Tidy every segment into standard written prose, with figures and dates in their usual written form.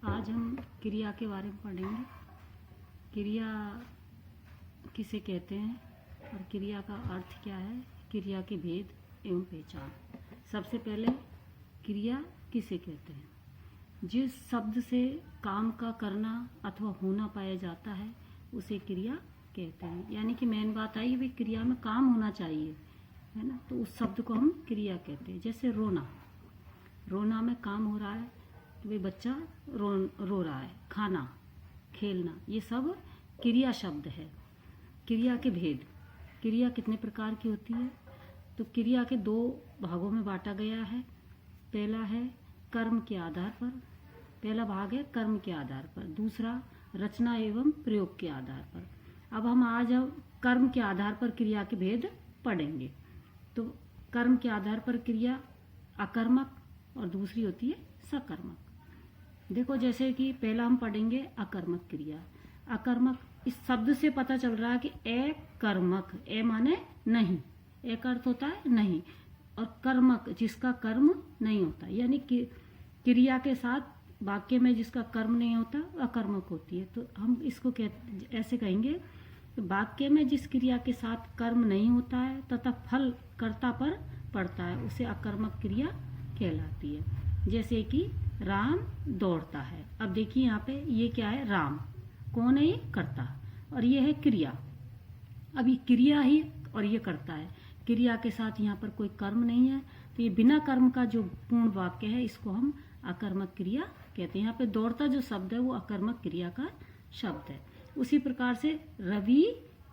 आज हम क्रिया के बारे में पढ़ेंगे। क्रिया किसे कहते हैं और क्रिया का अर्थ क्या है, क्रिया के भेद एवं पहचान। सबसे पहले क्रिया किसे कहते हैं? जिस शब्द से काम का करना अथवा होना पाया जाता है उसे क्रिया कहते हैं। यानी कि मेन बात आई भाई क्रिया में काम होना चाहिए, है ना, तो उस शब्द को हम क्रिया कहते हैं। जैसे रोना, रोना में काम हो रहा है तो भाई बच्चा रो रहा है। खाना, खेलना, ये सब क्रिया शब्द है। क्रिया के भेद, क्रिया कितने प्रकार की होती है? तो क्रिया के दो भागों में बांटा गया है। पहला है कर्म के आधार पर, पहला भाग है कर्म के आधार पर, दूसरा रचना एवं प्रयोग के आधार पर। अब हम आज कर्म के आधार पर क्रिया के भेद पढ़ेंगे। तो कर्म के आधार पर क्रिया अकर्मक और दूसरी होती है सकर्मक। देखो, जैसे कि पहला हम पढ़ेंगे अकर्मक क्रिया। अकर्मक, इस शब्द से पता चल रहा है कि अकर्मक, ए माने नहीं, ए का अर्थ होता है नहीं, और कर्मक जिसका कर्म नहीं होता, यानी कि क्रिया के साथ वाक्य में जिसका कर्म नहीं होता अकर्मक होती है। तो हम इसको ऐसे कहेंगे, वाक्य में जिस क्रिया के साथ कर्म नहीं होता है तथा फल कर्ता पर पड़ता है उसे अकर्मक क्रिया कहलाती है। जैसे कि राम दौड़ता है। अब देखिए यहाँ पे ये क्या है, राम कौन है? ये कर्ता, और ये है क्रिया। अब ये क्रिया ही और ये करता है, क्रिया के साथ यहाँ पर कोई कर्म नहीं है, तो ये बिना कर्म का जो पूर्ण वाक्य है इसको हम अकर्मक क्रिया कहते हैं। यहाँ पे दौड़ता जो शब्द है वो अकर्मक क्रिया का शब्द है। उसी प्रकार से रवि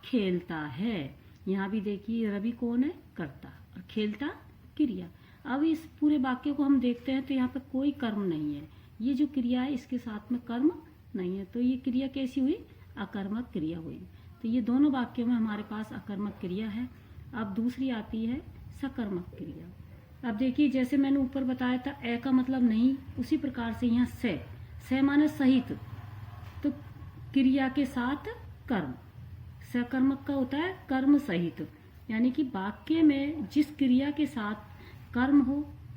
खेलता है, यहाँ भी देखिए रवि कौन है? कर्ता, और खेलता क्रिया। अब इस पूरे वाक्य को हम देखते हैं तो यहाँ पे कोई कर्म नहीं है, ये जो क्रिया है इसके साथ में कर्म नहीं है, तो ये क्रिया कैसी हुई? अकर्मक क्रिया हुई। तो ये दोनों वाक्यों में हमारे पास अकर्मक क्रिया है। अब दूसरी आती है सकर्मक क्रिया। अब देखिए, जैसे मैंने ऊपर बताया था ए का मतलब नहीं, उसी प्रकार से यहाँ से माने सहित, तो क्रिया के साथ कर्म, सकर्मक का होता है कर्म सहित, यानी कि वाक्य में जिस क्रिया के साथ कर्म हो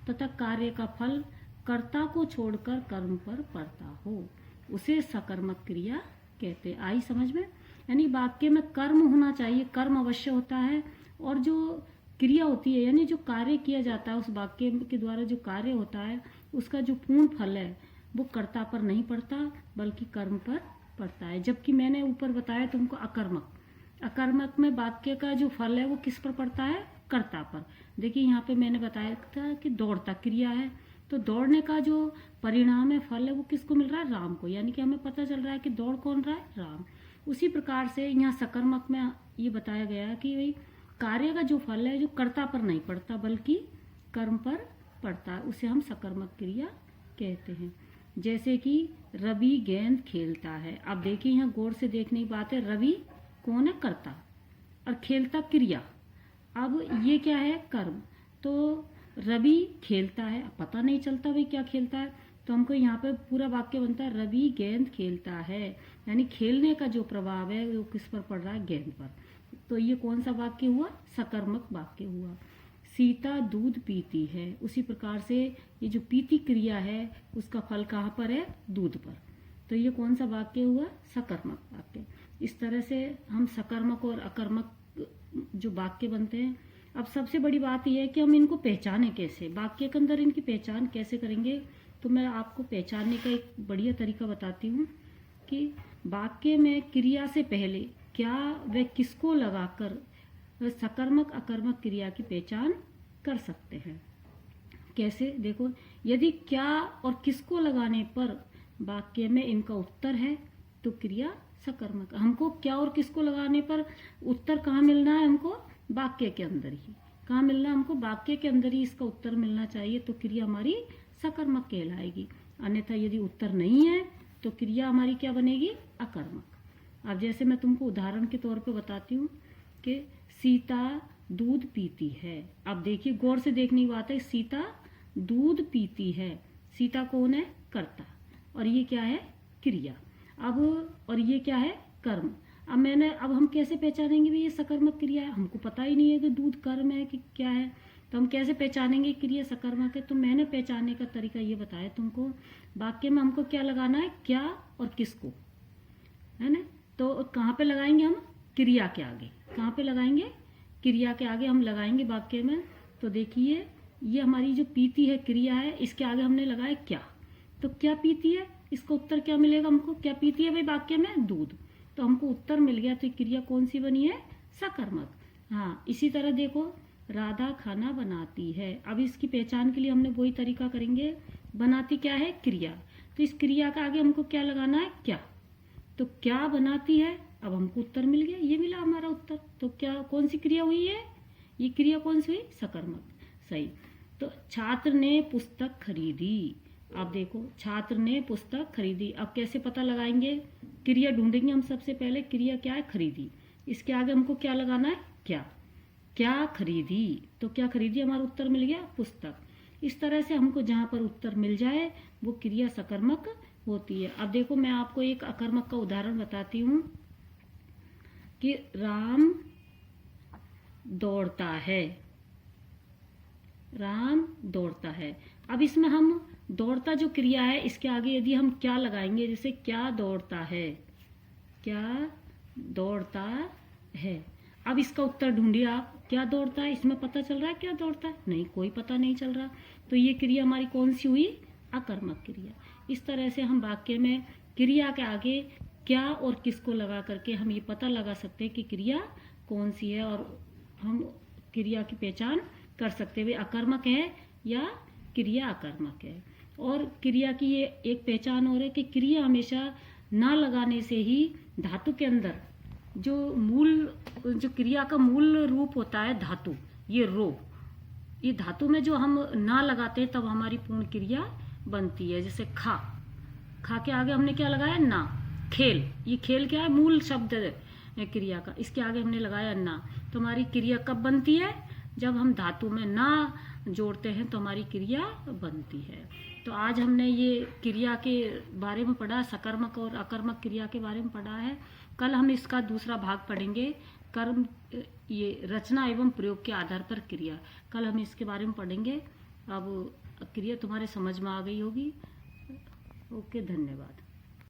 तथा कार्य का फल कर्ता को छोड़कर कर्म पर पड़ता हो उसे सकर्मक क्रिया कहते हैं। आई समझ में? यानी वाक्य में कर्म होना चाहिए, कर्म अवश्य होता है, और जो क्रिया होती है यानी जो कार्य किया जाता है उस वाक्य के द्वारा जो कार्य होता है उसका जो पूर्ण फल है वो कर्ता पर नहीं पड़ता बल्कि कर्म पर पड़ता है। जबकि मैंने ऊपर बताया तुमको अकर्मक, अकर्मक में वाक्य का जो फल है वो किस पर पड़ता है? कर्ता पर। देखिए यहाँ पे मैंने बताया था कि दौड़ता क्रिया है, तो दौड़ने का जो परिणाम है, फल है, वो किसको मिल रहा है? राम को। यानी कि हमें पता चल रहा है कि दौड़ कौन रहा है? राम। उसी प्रकार से यहाँ सकर्मक में ये बताया गया है कि भाई कार्य का जो फल है जो कर्ता पर नहीं पड़ता बल्कि कर्म पर पड़ता है, उसे हम सकर्मक क्रिया कहते हैं। जैसे कि रवि गेंद खेलता है। अब देखिए यहाँ गौर से देखने की बात है, रवि कौन है? कर्ता, और खेलता क्रिया। अब ये क्या है? कर्म। तो रवि खेलता है, पता नहीं चलता भाई क्या खेलता है, तो हमको यहाँ पे पूरा वाक्य बनता है रवि गेंद खेलता है, यानी खेलने का जो प्रभाव है वो किस पर पड़ रहा है? गेंद पर। तो ये कौन सा वाक्य हुआ? सकर्मक वाक्य हुआ। सीता दूध पीती है। उसी प्रकार से ये जो पीती क्रिया है उसका फल कहाँ पर है? दूध पर। तो ये कौन सा वाक्य हुआ? सकर्मक वाक्य। इस तरह से हम सकर्मक और अकर्मक जो वाक्य बनते हैं। अब सबसे बड़ी बात यह है कि हम इनको पहचाने कैसे, वाक्य के अंदर इनकी पहचान कैसे करेंगे। तो मैं आपको पहचानने का एक बढ़िया तरीका बताती हूँ कि वाक्य में क्रिया से पहले क्या व किसको लगाकर सकर्मक अकर्मक क्रिया की पहचान कर सकते हैं। कैसे? देखो, यदि क्या और किसको लगाने पर वाक्य में इनका उत्तर है तो क्रिया सकर्मक। हमको क्या और किसको लगाने पर उत्तर कहाँ मिलना है? हमको वाक्य के अंदर ही। कहाँ मिलना? हमको वाक्य के अंदर ही इसका उत्तर मिलना चाहिए, तो क्रिया हमारी सकर्मक कहलाएगी। अन्यथा यदि उत्तर नहीं है तो क्रिया हमारी क्या बनेगी? अकर्मक। अब जैसे मैं तुमको उदाहरण के तौर पे बताती हूँ कि सीता दूध पीती है। अब देखिए गौर से देखने की बात है, सीता दूध पीती है, सीता कौन है? कर्ता, और ये क्या है? क्रिया। अब और ये क्या है? कर्म। अब हम कैसे पहचानेंगे भी ये सकर्मक क्रिया है? हमको पता ही नहीं है कि दूध कर्म है कि क्या है, तो हम कैसे पहचानेंगे क्रिया सकर्मक है? तो मैंने पहचानने का तरीका ये बताया तुमको। वाक्य में हमको क्या लगाना है, क्या और किसको, है ना। तो कहाँ पे लगाएंगे हम? क्रिया के आगे। कहाँ पे लगाएंगे? क्रिया के आगे हम लगाएंगे वाक्य में। तो देखिए ये हमारी जो पीती है क्रिया है, इसके आगे हमने लगाया क्या। तो क्या पीती है, इसका उत्तर क्या मिलेगा हमको? क्या पीती है भाई वाक्य में? दूध। तो हमको उत्तर मिल गया। तो क्रिया कौन सी बनी है? सकर्मक। हाँ, इसी तरह देखो राधा खाना बनाती है। अब इसकी पहचान के लिए हमने वही तरीका करेंगे। बनाती क्या है? क्रिया। तो इस क्रिया का आगे हमको क्या लगाना है? क्या। तो क्या बनाती है, अब हमको उत्तर मिल गया, ये मिला हमारा उत्तर। तो क्या कौन सी क्रिया हुई है? ये क्रिया कौन सी हुई? सकर्मक। सही। तो छात्र ने पुस्तक खरीदी। अब देखो छात्र ने पुस्तक खरीदी। अब कैसे पता लगाएंगे? क्रिया ढूंढेंगे हम सबसे पहले। क्रिया क्या है? खरीदी। इसके आगे हमको क्या लगाना है? क्या। क्या खरीदी। तो क्या खरीदी, हमारा उत्तर मिल गया पुस्तक। इस तरह से हमको जहां पर उत्तर मिल जाए वो क्रिया सकर्मक होती है। अब देखो मैं आपको एक अकर्मक का उदाहरण बताती हूँ कि राम दौड़ता है। राम दौड़ता है। अब इसमें हम दौड़ता जो क्रिया है इसके आगे यदि हम क्या लगाएंगे, जैसे क्या दौड़ता है, क्या दौड़ता है। अब इसका उत्तर ढूंढिए आप। क्या दौड़ता है, इसमें पता चल रहा है क्या दौड़ता है? नहीं, कोई पता नहीं चल रहा। तो ये क्रिया हमारी कौन सी हुई? अकर्मक क्रिया। इस तरह से हम वाक्य में क्रिया के आगे क्या और किसको लगा करके हम ये पता लगा सकते हैं कि क्रिया कौन सी है, और हम क्रिया की पहचान कर सकते हैं अकर्मक है या क्रिया अकर्मक है। और क्रिया की ये एक पहचान और है कि क्रिया हमेशा ना लगाने से ही धातु के अंदर जो क्रिया का मूल रूप होता है धातु, ये रो, ये धातु में जो हम ना लगाते हैं तब हमारी पूर्ण क्रिया बनती है। जैसे खा, खा के आगे हमने क्या लगाया? ना। खेल, ये खेल क्या है? मूल शब्द क्रिया का, इसके आगे हमने लगाया ना। तो हमारी क्रिया कब बनती है? जब हम धातु में ना जोड़ते हैं तो हमारी क्रिया बनती है। तो आज हमने ये क्रिया के बारे में पढ़ा, सकर्मक और अकर्मक क्रिया के बारे में पढ़ा है। कल हम इसका दूसरा भाग पढ़ेंगे, कर्म, ये रचना एवं प्रयोग के आधार पर क्रिया। कल हम इसके बारे में पढ़ेंगे। अब क्रिया तुम्हारे समझ में आ गई होगी। ओके, धन्यवाद।